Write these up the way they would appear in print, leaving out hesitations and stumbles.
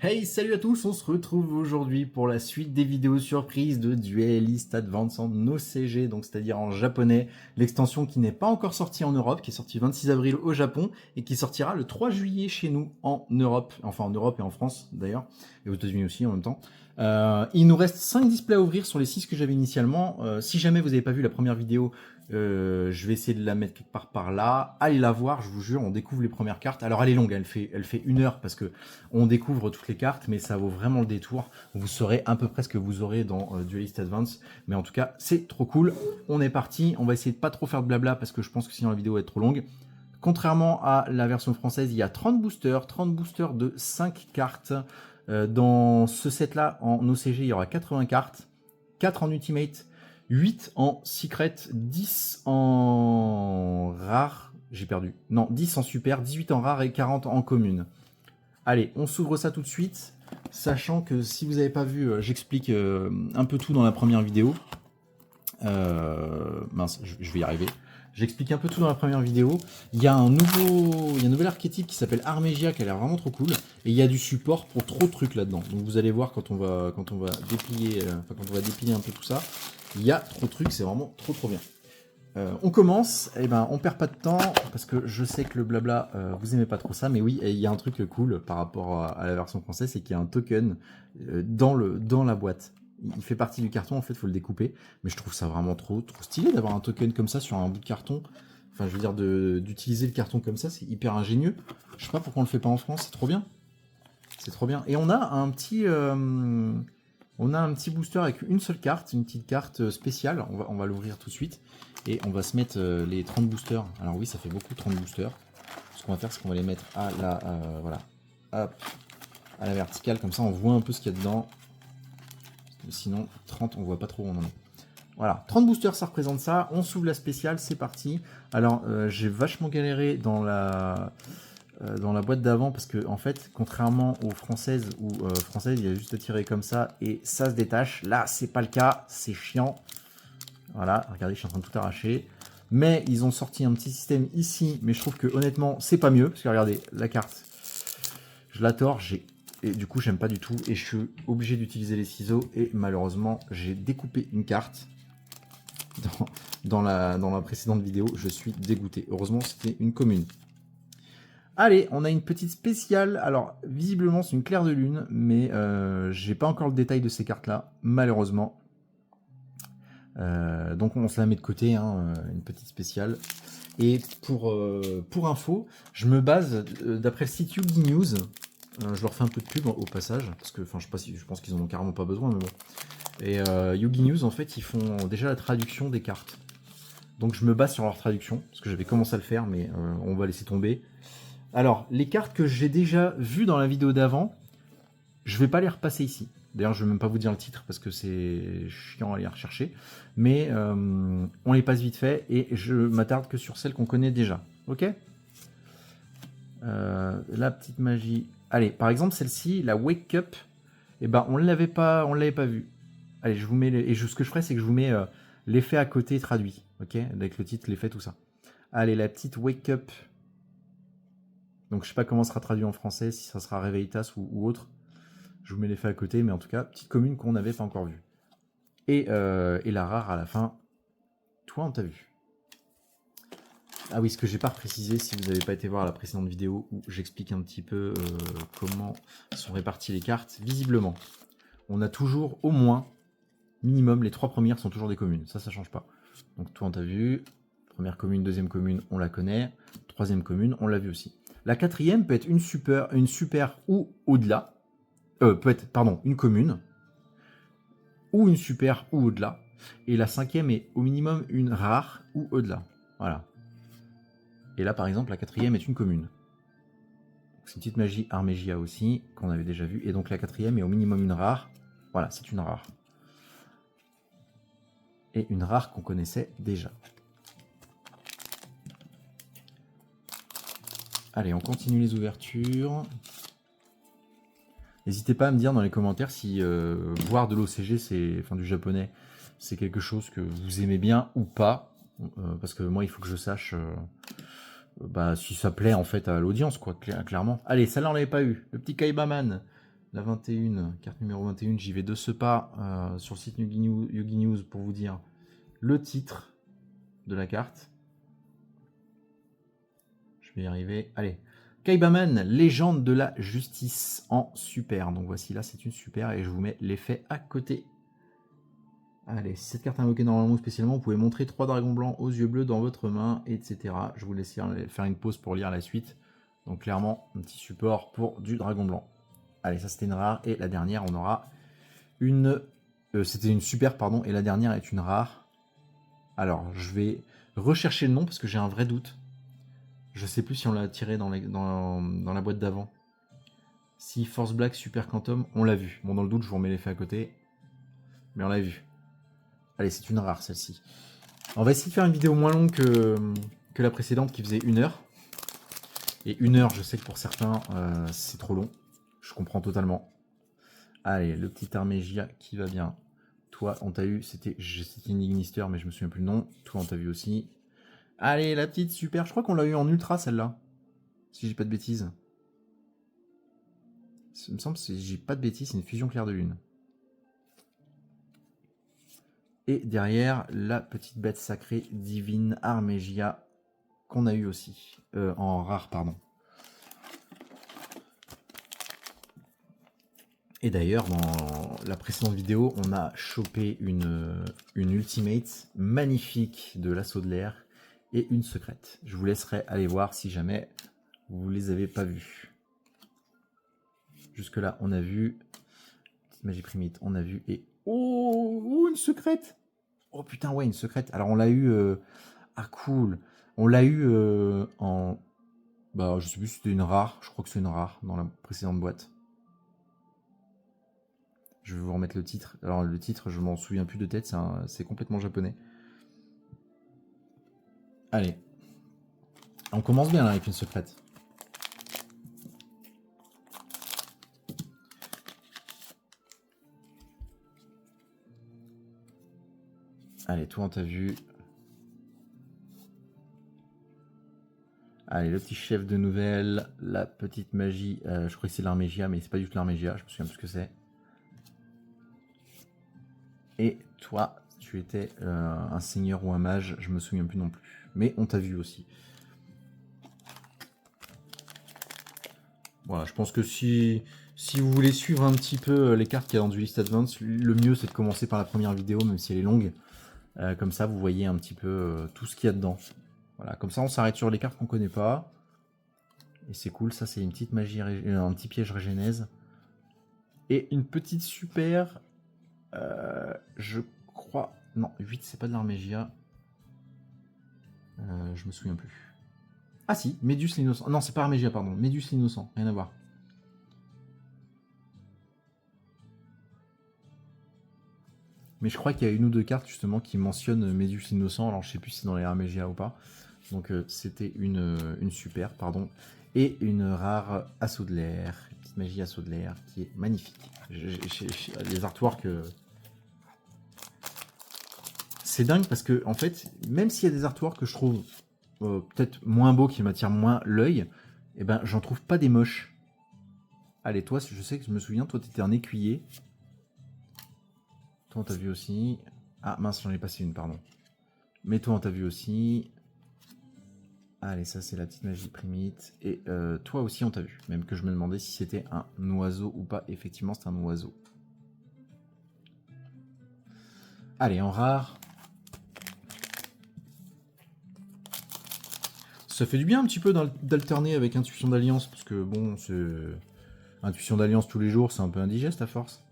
Hey, salut à tous, on se retrouve aujourd'hui pour la suite des vidéos surprises de Duelist Advanced en OCG, donc c'est-à-dire en japonais, l'extension qui n'est pas encore sortie en Europe, qui est sortie le 26 avril au Japon et qui sortira le 3 juillet chez nous en Europe, enfin en Europe et en France d'ailleurs, et aux États-Unis aussi en même temps. Il nous reste 5 displays à ouvrir sur les 6 que j'avais initialement. Si jamais vous n'avez pas vu la première vidéo, je vais essayer de la mettre quelque part par là. Allez la voir, je vous jure, on découvre les premières cartes. Alors elle est longue, elle fait 1 heure parce que on découvre toutes les cartes, mais ça vaut vraiment le détour. Vous saurez à peu près ce que vous aurez dans Duelist Advance, mais en tout cas, c'est trop cool. On est parti, on va essayer de pas trop faire de blabla parce que je pense que sinon la vidéo va être trop longue. Contrairement à la version française, il y a 30 boosters de 5 cartes. Dans ce set-là, en OCG, il y aura 80 cartes, 4 en Ultimate, 8 en Secret, 10 en rare, j'ai perdu, non, 10 en Super, 18 en rare et 40 en commune. Allez, on s'ouvre ça tout de suite, sachant que si vous n'avez pas vu, j'explique un peu tout dans la première vidéo. Mince, je vais y arriver. J'explique un peu tout dans la première vidéo. Il y a un nouvel archétype qui s'appelle Armégia qui a l'air vraiment trop cool. Et il y a du support pour trop de trucs là-dedans. Donc vous allez voir quand on va déplier, quand on va dépiler un peu tout ça, il y a trop de trucs, c'est vraiment trop bien. On commence, et ben on perd pas de temps parce que je sais que le blabla vous aimez pas trop ça, mais oui, il y a un truc cool par rapport à la version française, c'est qu'il y a un token dans la boîte. Il fait partie du carton, en fait, il faut le découper, mais je trouve ça vraiment trop stylé d'avoir un token comme ça sur un bout de carton. Enfin, je veux dire, d'utiliser le carton comme ça, c'est hyper ingénieux. Je sais pas pourquoi on le fait pas en France, c'est trop bien. C'est trop bien. Et on a un petit booster avec une seule carte, une petite carte spéciale. On va l'ouvrir tout de suite. Et on va se mettre les 30 boosters. Alors oui, ça fait beaucoup 30 boosters. Ce qu'on va faire, c'est qu'on va les mettre à la, voilà, hop, à la verticale. Comme ça, on voit un peu ce qu'il y a dedans. Sinon, 30, on voit pas trop où on en est. Voilà, 30 boosters, ça représente ça. On s'ouvre la spéciale, c'est parti. Alors, j'ai vachement galéré dans la boîte d'avant parce que en fait, contrairement aux françaises où il y a juste à tirer comme ça et ça se détache. Là, c'est pas le cas, c'est chiant. Voilà, regardez, je suis en train de tout arracher. Mais ils ont sorti un petit système ici, mais je trouve que honnêtement, c'est pas mieux parce que regardez, la carte, je la tords, et du coup, j'aime pas du tout et je suis obligé d'utiliser les ciseaux et malheureusement, j'ai découpé une carte dans la précédente vidéo. Je suis dégoûté. Heureusement, c'était une commune. Allez, on a une petite spéciale. Alors, visiblement, c'est une claire de lune, mais j'ai pas encore le détail de ces cartes-là, malheureusement. Donc, on se la met de côté, hein, une petite spéciale. Et pour info, je me base d'après le site Yugi News. Je leur fais un peu de pub au passage, parce que, enfin, je pense qu'ils en ont carrément pas besoin, mais bon. Et Yugi News, en fait, ils font déjà la traduction des cartes. Donc, je me base sur leur traduction, parce que j'avais commencé à le faire, mais on va laisser tomber. Alors, les cartes que j'ai déjà vues dans la vidéo d'avant, je vais pas les repasser ici. D'ailleurs, je vais même pas vous dire le titre parce que c'est chiant à les rechercher. Mais on les passe vite fait et je m'attarde que sur celles qu'on connaît déjà. Ok, la petite magie. Allez, par exemple, celle-ci, la Wake Up, eh ben, on l'avait pas vue. Allez, je vous mets ce que je ferai, c'est que je vous mets l'effet à côté traduit. Ok, avec le titre, l'effet, tout ça. Allez, la petite Wake Up. Donc je sais pas comment sera traduit en français, si ça sera Réveillitas ou autre. Je vous mets l'effet à côté, mais en tout cas, petite commune qu'on n'avait pas encore vue. Et la rare à la fin, toi on t'a vu. Ah oui, ce que j'ai pas précisé, si vous n'avez pas été voir la précédente vidéo où j'explique un petit peu comment sont réparties les cartes, visiblement, on a toujours au moins, minimum, les 3 premières sont toujours des communes. Ça change pas. Donc toi on t'a vu, première commune, deuxième commune, on la connaît, troisième commune, on l'a vu aussi. La quatrième peut être une super ou au-delà. Peut être, pardon, une commune, ou une super ou au-delà. Et la cinquième est au minimum une rare ou au-delà. Voilà. Et là, par exemple, la quatrième est une commune. C'est une petite magie Armégia aussi, qu'on avait déjà vu. Et donc la quatrième est au minimum une rare. Voilà, c'est une rare. Et une rare qu'on connaissait déjà. Allez, on continue les ouvertures. N'hésitez pas à me dire dans les commentaires si voir de l'OCG, enfin du japonais, c'est quelque chose que vous aimez bien ou pas. Parce que moi, il faut que je sache si ça plaît en fait à l'audience, quoi, clairement. Allez, celle-là, on l'avait pas eu. Le petit Kaibaman. la 21, carte numéro 21, j'y vais de ce pas sur le site Yugi News pour vous dire le titre de la carte. Je vais y arriver. Allez. Kaibaman, légende de la justice en super. Donc voici là, c'est une super et je vous mets l'effet à côté. Allez, si cette carte est invoquée normalement ou spécialement, vous pouvez montrer 3 dragons blancs aux yeux bleus dans votre main, etc. Je vous laisse faire une pause pour lire la suite. Donc clairement, un petit support pour du dragon blanc. Allez, ça c'était une rare. Et la dernière, on aura une... c'était une super, pardon. Et la dernière est une rare. Alors, je vais rechercher le nom parce que j'ai un vrai doute. Je sais plus si on l'a tiré dans la boîte d'avant. Si Force Black, Super Quantum, on l'a vu. Bon, dans le doute, je vous remets l'effet à côté. Mais on l'a vu. Allez, c'est une rare celle-ci. On va essayer de faire une vidéo moins longue que la précédente qui faisait 1 heure. Et 1 heure, je sais que pour certains, c'est trop long. Je comprends totalement. Allez, le petit Armégia qui va bien. Toi, on t'a eu, c'était une Ignister, mais je me souviens plus le nom. Toi, on t'a vu aussi. Allez, la petite super. Je crois qu'on l'a eu en ultra celle-là. Si j'ai pas de bêtises. Il me semble, si j'ai pas de bêtises, c'est une fusion clair de lune. Et derrière, la petite bête sacrée divine Armégia qu'on a eu aussi. En rare, pardon. Et d'ailleurs, dans la précédente vidéo, on a chopé une ultimate magnifique de l'assaut de l'air et une secrète. Je vous laisserai aller voir si jamais vous les avez pas vues. Jusque là, on a vu petite magie primite, on a vu et oh, une secrète. Oh putain ouais, une secrète. Alors on l'a eu ah cool. On l'a eu en bah je sais plus si c'était une rare. Je crois que c'est une rare dans la précédente boîte. Je vais vous remettre le titre. Alors le titre, je m'en souviens plus de tête, c'est complètement japonais. Allez. On commence bien là avec une secrète. Allez, toi on t'a vu. Allez, le petit chef de nouvelle, la petite magie. Je crois que c'est l'Armégia, mais c'est pas du tout l'Armégia, je me souviens plus ce que c'est. Et toi, tu étais un seigneur ou un mage, je me souviens plus non plus. Mais on t'a vu aussi. Voilà, je pense que si vous voulez suivre un petit peu les cartes qu'il y a dans du List Advance, le mieux c'est de commencer par la première vidéo, même si elle est longue. Comme ça, vous voyez un petit peu tout ce qu'il y a dedans. Voilà, comme ça on s'arrête sur les cartes qu'on connaît pas. Et c'est cool, ça c'est une petite magie, un petit piège régénèse. Et une petite super, je crois... Non, 8 c'est pas de l'Armégia. Je me souviens plus. Ah si, Médus l'innocent. Non, c'est pas Armégia, pardon. Médus l'innocent, rien à voir. Mais je crois qu'il y a une ou deux cartes justement qui mentionnent Médus l'innocent. Alors je sais plus si c'est dans les Armégia ou pas. Donc c'était une super, pardon. Et une rare assaut de l'air. Petite magie assaut de l'air qui est magnifique. Les artworks... C'est dingue parce que en fait, même s'il y a des artworks que je trouve peut-être moins beaux, qui m'attirent moins l'œil, eh ben j'en trouve pas des moches. Allez, toi, je sais que je me souviens, toi t'étais un écuyer. Toi on t'a vu aussi. Ah mince, j'en ai passé une, pardon. Mais toi on t'a vu aussi. Allez, ça c'est la petite magie primite. Et toi aussi on t'a vu. Même que je me demandais si c'était un oiseau ou pas. Effectivement, c'est un oiseau. Allez, en rare. Ça fait du bien un petit peu d'alterner avec Intuition d'Alliance. Parce que bon, c'est... Intuition d'Alliance tous les jours, c'est un peu indigeste à force.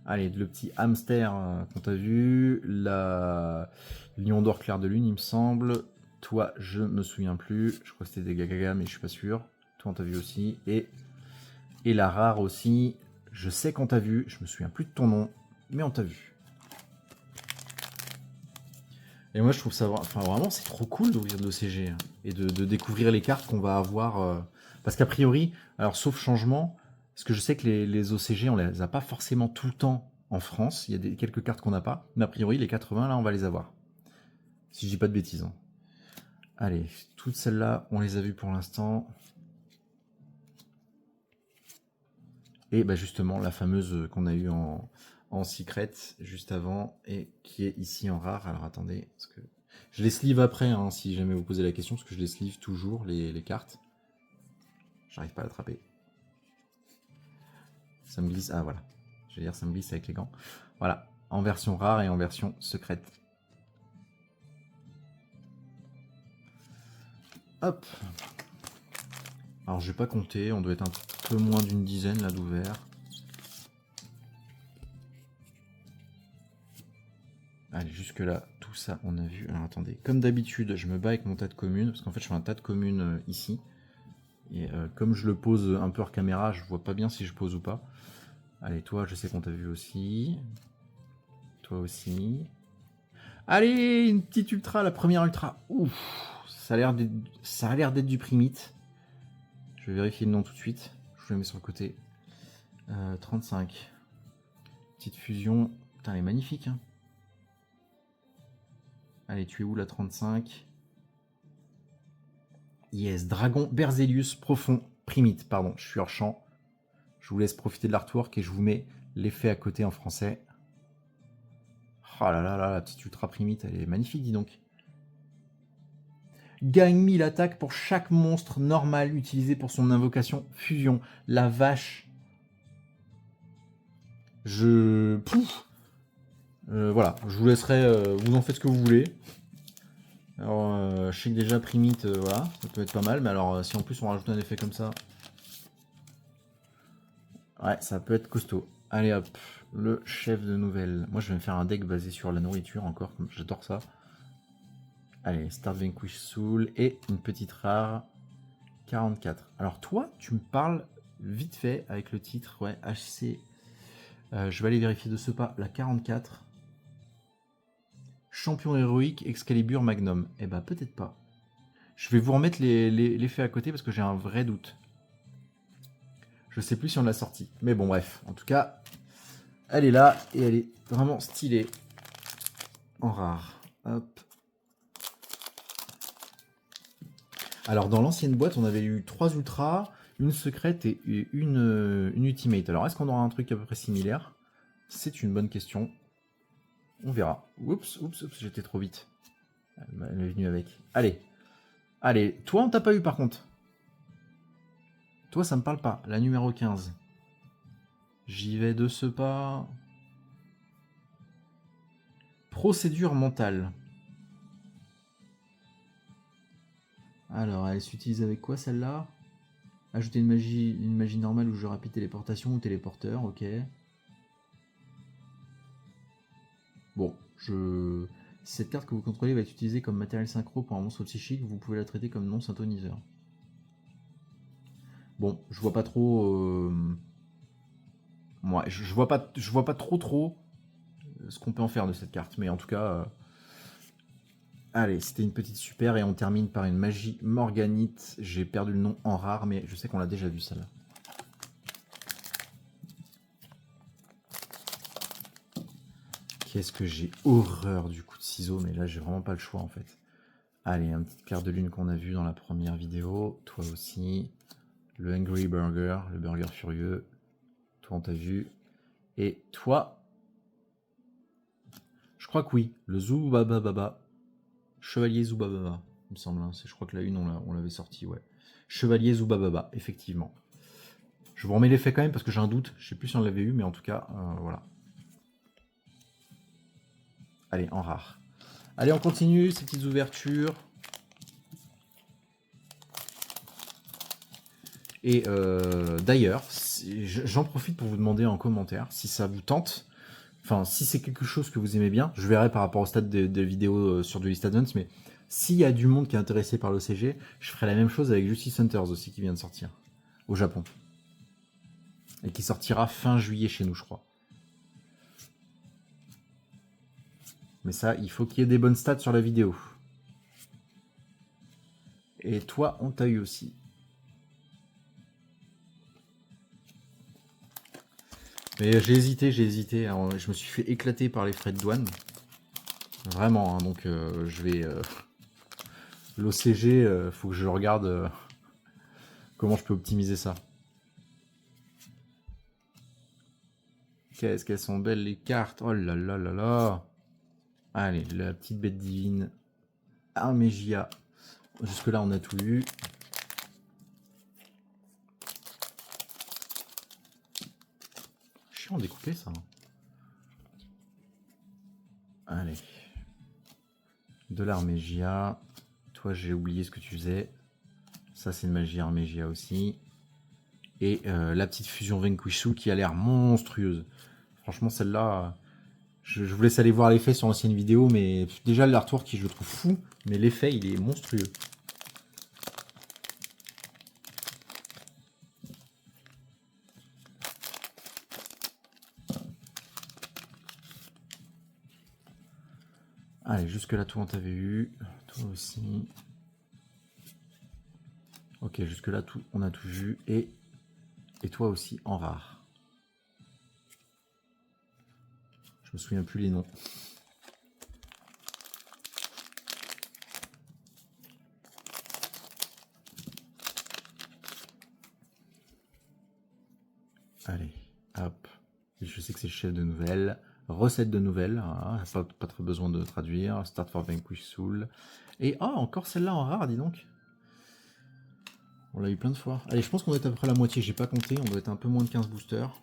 Allez, le petit hamster qu'on t'a vu. La lion d'or clair de lune, il me semble. Toi, je me souviens plus. Je crois que c'était des Gagaga, mais je suis pas sûr. Toi, on t'a vu aussi. Et la rare aussi. Je sais qu'on t'a vu. Je me souviens plus de ton nom, mais on t'a vu. Et moi, je trouve ça... Enfin, vraiment, c'est trop cool d'ouvrir de l'OCG. Et de découvrir les cartes qu'on va avoir. Parce qu'a priori, alors sauf changement... Parce que je sais que les OCG, on les a pas forcément tout le temps en France. Il y a quelques cartes qu'on n'a pas. Mais a priori, les 80, là, on va les avoir. Si je dis pas de bêtises. Hein. Allez, toutes celles-là, on les a vues pour l'instant. Et bah justement, la fameuse qu'on a eue en secret juste avant et qui est ici en rare. Alors attendez, parce que je les sleeve après, hein, si jamais vous posez la question, parce que je les sleeve toujours, les cartes. J'arrive pas à l'attraper. Ça me glisse. Ah voilà. Je vais dire, ça me glisse avec les gants. Voilà. En version rare et en version secrète. Hop. Alors je vais pas compter. On doit être un peu moins d'une dizaine là d'ouverts. Allez, jusque là, tout ça, on a vu. Alors attendez. Comme d'habitude, je me bats avec mon tas de communes. Parce qu'en fait, je fais un tas de communes ici. Et comme je le pose un peu hors caméra, je vois pas bien si je pose ou pas. Allez, toi, je sais qu'on t'a vu aussi. Toi aussi. Allez, une petite ultra, la première ultra. Ouf, ça a l'air d'être du primite. Je vais vérifier le nom tout de suite. Je vous le mets sur le côté. 35. Petite fusion. Putain, elle est magnifique. Hein. Allez, tu es où la 35? Yes, Dragon Berzelius Profond Primite. Pardon, je suis hors champ. Je vous laisse profiter de l'artwork et je vous mets l'effet à côté en français. Oh là là là, la petite ultra primite, elle est magnifique, dis donc. Gagne 1000 attaques pour chaque monstre normal utilisé pour son invocation fusion. La vache. Voilà, je vous laisserai, vous en faites ce que vous voulez. Alors, je sais que déjà primite, voilà, ça peut être pas mal, mais alors si en plus on rajoute un effet comme ça, ouais, ça peut être costaud. Allez hop, le chef de nouvelle. Moi je vais me faire un deck basé sur la nourriture encore, j'adore ça. Allez, Start Vanquish Soul et une petite rare 44. Alors toi, tu me parles vite fait avec le titre, ouais, HC. Je vais aller vérifier de ce pas la 44. Champion héroïque, Excalibur Magnum. Eh ben peut-être pas. Je vais vous remettre les faits à côté parce que j'ai un vrai doute. Je sais plus si on l'a sorti. Mais bon bref, en tout cas, elle est là et elle est vraiment stylée. En rare. Hop. Alors dans l'ancienne boîte, on avait eu 3 ultras, une secrète et une ultimate. Alors est-ce qu'on aura un truc à peu près similaire? C'est une bonne question. On verra. Oups, oups, oups, j'étais trop vite. Elle est venue avec. Allez. Allez, toi on t'a pas eu par contre. Toi ça me parle pas. La numéro 15. J'y vais de ce pas. Procédure mentale. Alors, elle s'utilise avec quoi celle-là? Ajouter une magie normale ou jeu rapide téléportation ou téléporteur, ok. Bon, cette carte que vous contrôlez va être utilisée comme matériel synchro pour un monstre psychique, vous pouvez la traiter comme non synthoniseur. Bon, je vois pas trop... Ouais, je vois pas trop ce qu'on peut en faire de cette carte, mais en tout cas... Allez, c'était une petite super et on termine par une magie morganite. J'ai perdu le nom en rare, mais je sais qu'on l'a déjà vu celle-là. Qu'est-ce que j'ai horreur du coup de ciseaux, mais là j'ai vraiment pas le choix en fait. Allez, un petit clair de lune qu'on a vu dans la première vidéo. Toi aussi. Le Angry Burger, le burger furieux. Toi on t'a vu. Et toi, je crois que oui, le Zoubababa. Chevalier Zoubababa, il me semble. Hein. Je crois que la une on l'avait sorti, ouais. Chevalier Zoubababa, effectivement. Je vous remets l'effet quand même parce que j'ai un doute. Je sais plus si on l'avait eu, mais en tout cas, voilà. Allez, en rare. Allez, on continue ces petites ouvertures. Et d'ailleurs, j'en profite pour vous demander en commentaire si ça vous tente. Enfin, si c'est quelque chose que vous aimez bien, je verrai par rapport au stade des vidéos sur Duelist Advance, mais s'il y a du monde qui est intéressé par l'OCG, je ferai la même chose avec Justice Hunters aussi qui vient de sortir au Japon. Et qui sortira fin juillet chez nous, je crois. Mais ça, il faut qu'il y ait des bonnes stats sur la vidéo. Et toi, on t'a eu aussi. Mais j'ai hésité. Alors, je me suis fait éclater par les frais de douane. Vraiment, hein, donc je vais... L'OCG, faut que je regarde comment je peux optimiser ça. Qu'est-ce qu'elles sont belles les cartes. Oh là là là là. Allez, la petite bête divine. Armégia. Jusque-là, on a tout eu. Chiant à découper ça. Allez. De l'Armégia. Toi, j'ai oublié ce que tu faisais. Ça, c'est une magie Armégia aussi. Et la petite fusion Vanquishu qui a l'air monstrueuse. Franchement, celle-là, je vous laisse aller voir l'effet sur l'ancienne vidéo, mais déjà l'artwork qui je le trouve fou, mais l'effet il est monstrueux. Allez, jusque là tout on t'avait eu, toi aussi. Ok, jusque là tout on a tout vu et toi aussi en rare. Je me souviens plus les noms. Allez, hop. Je sais que c'est le chef de nouvelles. Recette de nouvelles. Hein, pas très besoin de traduire. Start for Vanquish Soul. Et encore celle-là en rare, dis donc. On l'a eu plein de fois. Allez, je pense qu'on est à peu près la moitié. J'ai pas compté. On doit être un peu moins de 15 boosters.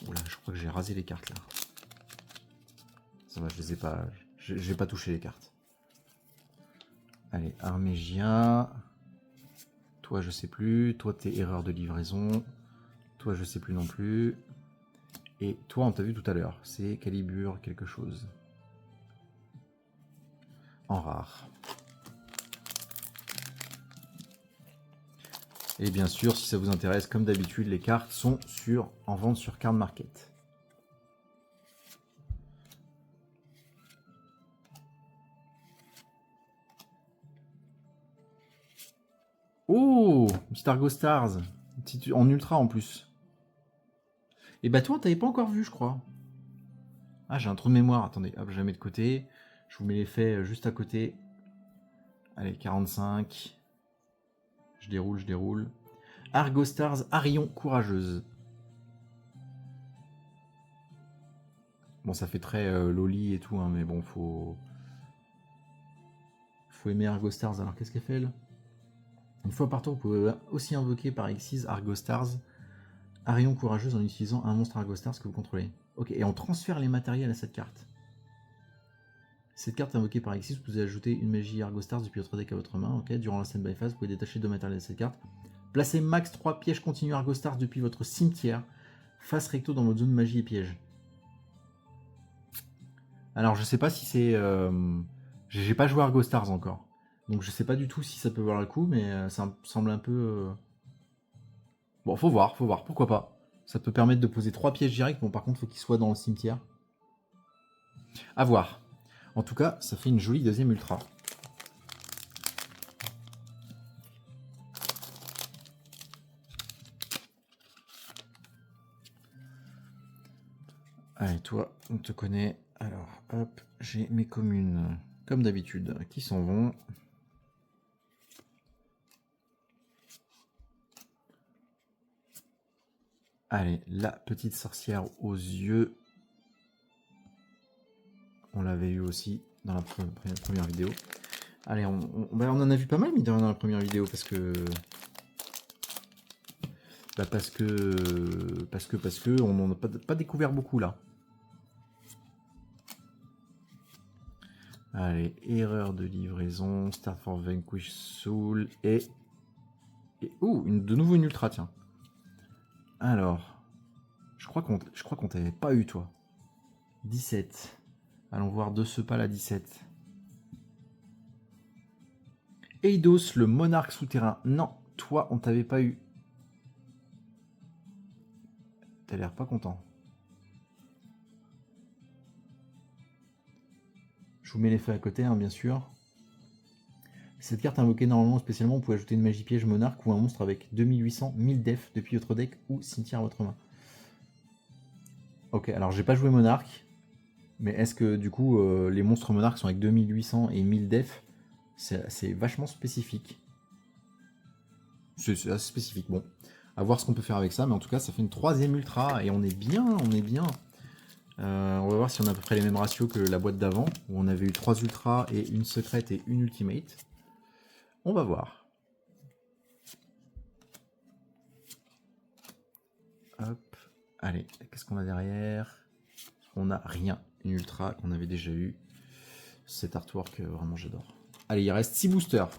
Oula, je crois que j'ai rasé les cartes là. Ça va, je les ai pas. J'ai pas touché les cartes. Allez, Armégia. Toi, je sais plus. Toi, t'es erreur de livraison. Toi, je sais plus non plus. Et toi, on t'a vu tout à l'heure. C'est Calibre quelque chose. En rare. Et bien sûr, si ça vous intéresse, comme d'habitude, les cartes sont en vente sur Card Market. Oh, Stargo Stars. En ultra en plus. Et bah toi, t'avais pas encore vu, je crois. Ah, j'ai un trou de mémoire. Attendez, hop, je la mets de côté. Je vous mets l'effet juste à côté. Allez, 45. Je déroule. Argo Stars, Arion Courageuse. Bon, ça fait très loli et tout, hein, mais bon, faut aimer Argo Stars. Alors, qu'est-ce qu'elle fait, elle? Une fois par tour, vous pouvez aussi invoquer par Xyz Argo Stars, Arion Courageuse en utilisant un monstre Argo Stars que vous contrôlez. Ok, et on transfère les matériels à cette carte. Cette carte invoquée par Xyz, vous pouvez ajouter une magie Argo Stars depuis votre deck à votre main. Ok, durant la stand-by phase, vous pouvez détacher 2 matériels de cette carte. Placez max 3 pièges continus Argo Stars depuis votre cimetière, face recto dans votre zone magie et piège. Alors, je sais pas si c'est. J'ai pas joué Argo Stars encore. Donc, je sais pas du tout si ça peut valoir le coup, mais ça me semble un peu. Bon, faut voir, pourquoi pas. Ça peut permettre de poser 3 pièges directs. Bon, par contre, faut qu'ils soient dans le cimetière. À voir. En tout cas, ça fait une jolie deuxième ultra. Allez, toi, on te connaît. Alors, hop, j'ai mes communes, comme d'habitude, qui s'en vont. Allez, la petite sorcière aux yeux. On l'avait eu aussi dans la première vidéo. Allez, on en a vu pas mal, mais dans la première vidéo, parce que... Bah parce que on n'en a pas découvert beaucoup, là. Allez, erreur de livraison, Start for Vanquish Soul, et de nouveau une ultra, tiens. Alors, je crois qu'on t'avait pas eu, toi. 17. Allons voir de ce pas la 17. Eidos, le monarque souterrain. Non, toi, on t'avait pas eu. T'as l'air pas content. Je vous mets l'effet à côté, hein, bien sûr. Cette carte invoquée normalement spécialement, vous pouvez ajouter une magie piège monarque ou un monstre avec 2800, 1000 def depuis votre deck ou cimetière à votre main. Ok, alors j'ai pas joué monarque, mais est-ce que du coup les monstres monarques sont avec 2800 et 1000 def? C'est vachement spécifique. C'est assez spécifique, bon. À voir ce qu'on peut faire avec ça, mais en tout cas, ça fait une 3e ultra, et on est bien, on est bien. On va voir si on a à peu près les mêmes ratios que la boîte d'avant, où on avait eu 3 ultras et une secrète et une ultimate. On va voir. Hop. Allez, qu'est-ce qu'on a derrière? On n'a rien. Une ultra qu'on avait déjà eu. Cet artwork, vraiment j'adore. Allez, il reste 6 boosters.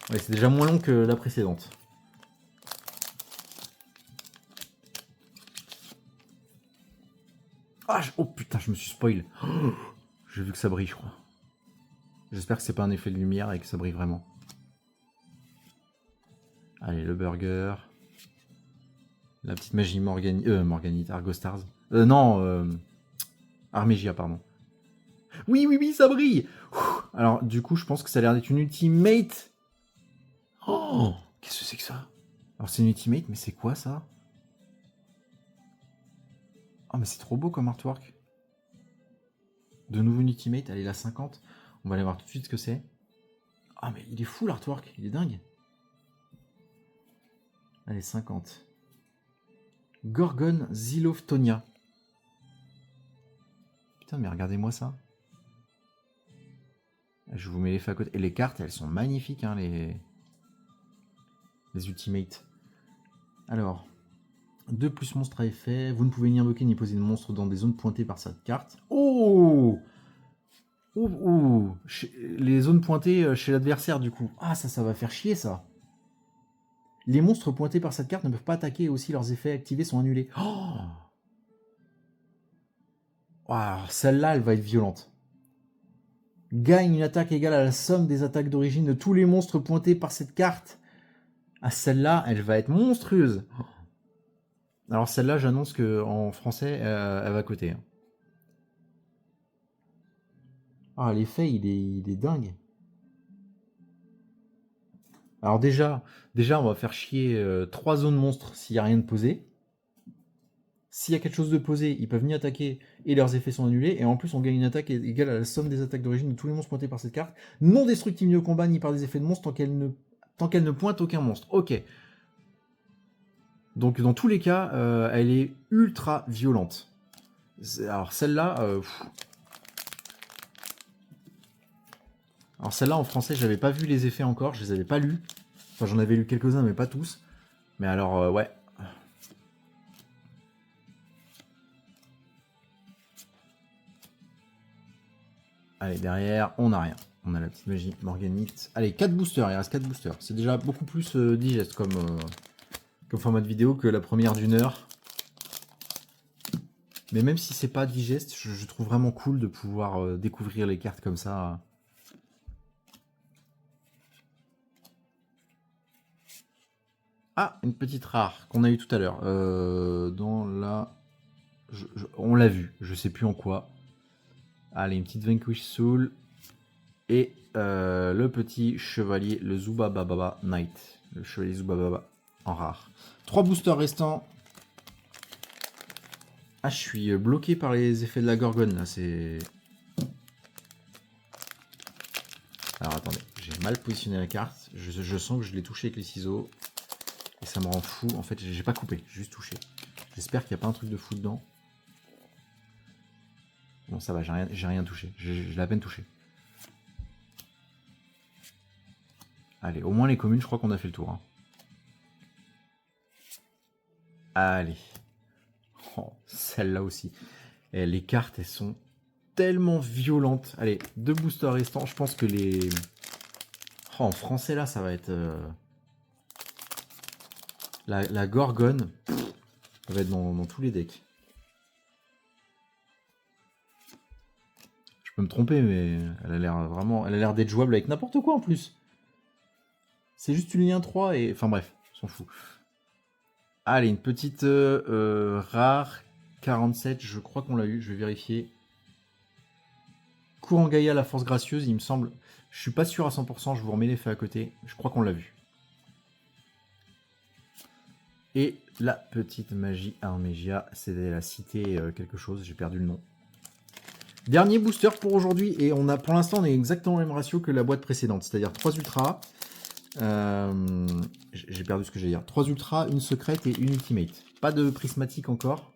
Ouais, c'est déjà moins long que la précédente. Ah, oh putain, je me suis spoil. Oh, j'ai vu que ça brille, je crois. J'espère que c'est pas un effet de lumière et que ça brille vraiment. Allez, le burger. La petite magie Morganite, Argostars. Non, Armégia, pardon. Oui, oui, oui, ça brille. Alors, du coup, je pense que ça a l'air d'être une ultimate. Oh, qu'est-ce que c'est que ça? Alors, c'est une ultimate, mais c'est quoi ça? Oh, mais c'est trop beau comme artwork. De nouveau une ultimate, allez, la 50. On va aller voir tout de suite ce que c'est. Ah, mais il est fou l'artwork, il est dingue. Allez, 50. Gorgon Ziloptonia. Putain, mais regardez-moi ça. Je vous mets les faits à côté. Et les cartes, elles sont magnifiques, hein, les ultimates. Alors, 2 plus monstre à effet. Vous ne pouvez ni invoquer ni poser de monstre dans des zones pointées par cette carte. Oh, les zones pointées chez l'adversaire, du coup. Ah, ça va faire chier, ça. Les monstres pointés par cette carte ne peuvent pas attaquer et aussi leurs effets activés sont annulés. Oh, wow, celle-là, elle va être violente. Gagne une attaque égale à la somme des attaques d'origine de tous les monstres pointés par cette carte. Ah, celle-là, elle va être monstrueuse. Alors celle-là, j'annonce qu'en français, elle va coter. Hein. Ah, l'effet, il est dingue. Alors déjà, on va faire chier 3 zones monstres s'il n'y a rien de posé. S'il y a quelque chose de posé, ils peuvent ni attaquer et leurs effets sont annulés. Et en plus, on gagne une attaque égale à la somme des attaques d'origine de tous les monstres pointés par cette carte. Non destructible ni au combat ni par des effets de monstres tant qu'elle ne pointe aucun monstre. Ok. Donc dans tous les cas, elle est ultra violente. Alors celle-là... Alors celle-là en français, j'avais pas vu les effets encore, je les avais pas lus. Enfin j'en avais lu quelques-uns mais pas tous. Mais alors ouais. Allez, derrière, on n'a rien. On a la petite magie Morganite. Allez, 4 boosters, il reste 4 boosters. C'est déjà beaucoup plus digeste comme format de vidéo que la première d'1 heure. Mais même si c'est pas digeste, je trouve vraiment cool de pouvoir découvrir les cartes comme ça. Ah, une petite rare qu'on a eu tout à l'heure. Dans la... on l'a vu, je sais plus en quoi. Allez, une petite Vanquish Soul. Et le petit chevalier, le Zubababa Knight. Le chevalier Zubababa en rare. 3 boosters restants. Ah, je suis bloqué par les effets de la gorgone là, c'est... Alors attendez, j'ai mal positionné la carte. Je sens que je l'ai touché avec les ciseaux. Et ça me rend fou. En fait, j'ai pas coupé, j'ai juste touché. J'espère qu'il n'y a pas un truc de fou dedans. Bon, ça va, j'ai rien touché. J'ai à peine touché. Allez, au moins les communes, je crois qu'on a fait le tour. Hein. Allez. Oh, celle-là aussi. Et les cartes, elles sont tellement violentes. Allez, 2 boosters restants. Je pense que les... Oh, en français, là, ça va être... La gorgone, ça va être dans tous les decks. Je peux me tromper, mais elle a l'air vraiment... Elle a l'air d'être jouable avec n'importe quoi, en plus. C'est juste une lien 3 et... Enfin bref, on s'en fout. Allez, une petite rare 47, je crois qu'on l'a eu, je vais vérifier. Courant Gaïa, la force gracieuse, il me semble. Je suis pas sûr à 100%, je vous remets les faits à côté. Je crois qu'on l'a vu. Et la petite magie Armégia, c'est la cité quelque chose, j'ai perdu le nom. Dernier booster pour aujourd'hui, et on a pour l'instant on est exactement le même ratio que la boîte précédente, c'est-à-dire 3 ultras, J'ai perdu ce que j'allais dire. 3 ultras, une secrète et une ultimate. Pas de prismatique encore,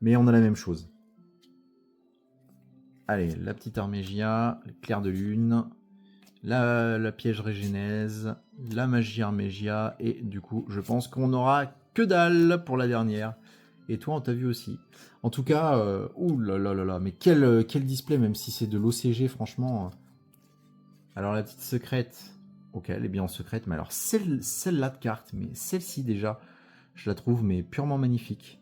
mais on a la même chose. Allez, la petite Armégia, le clair de lune, la piège régénèse, la magie Armégia, et du coup, je pense qu'on aura que dalle pour la dernière. Et toi, on t'a vu aussi. En tout cas, ouh là là là là, mais quel display, même si c'est de l'OCG, franchement. Alors, la petite secrète, ok, elle est bien en secrète, mais alors celle-là de carte, mais celle-ci déjà, je la trouve mais purement magnifique.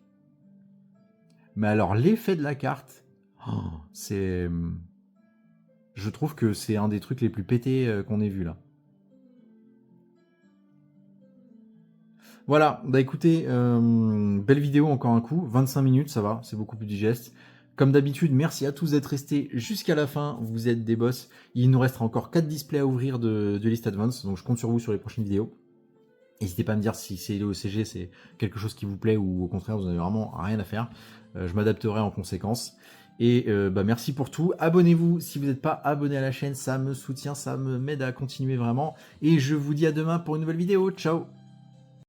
Mais alors, l'effet de la carte, oh, c'est... Je trouve que c'est un des trucs les plus pétés qu'on ait vu là. Voilà, bah écoutez, belle vidéo encore un coup, 25 minutes, ça va, c'est beaucoup plus digeste. Comme d'habitude, merci à tous d'être restés jusqu'à la fin, vous êtes des boss. Il nous restera encore 4 displays à ouvrir de List Advance, donc je compte sur vous sur les prochaines vidéos. N'hésitez pas à me dire si c'est l'OCG, c'est quelque chose qui vous plaît ou au contraire vous n'avez vraiment rien à faire. Je m'adapterai en conséquence. Et bah merci pour tout. Abonnez-vous si vous n'êtes pas abonné à la chaîne, ça me soutient, ça me m'aide à continuer vraiment. Et je vous dis à demain pour une nouvelle vidéo. Ciao!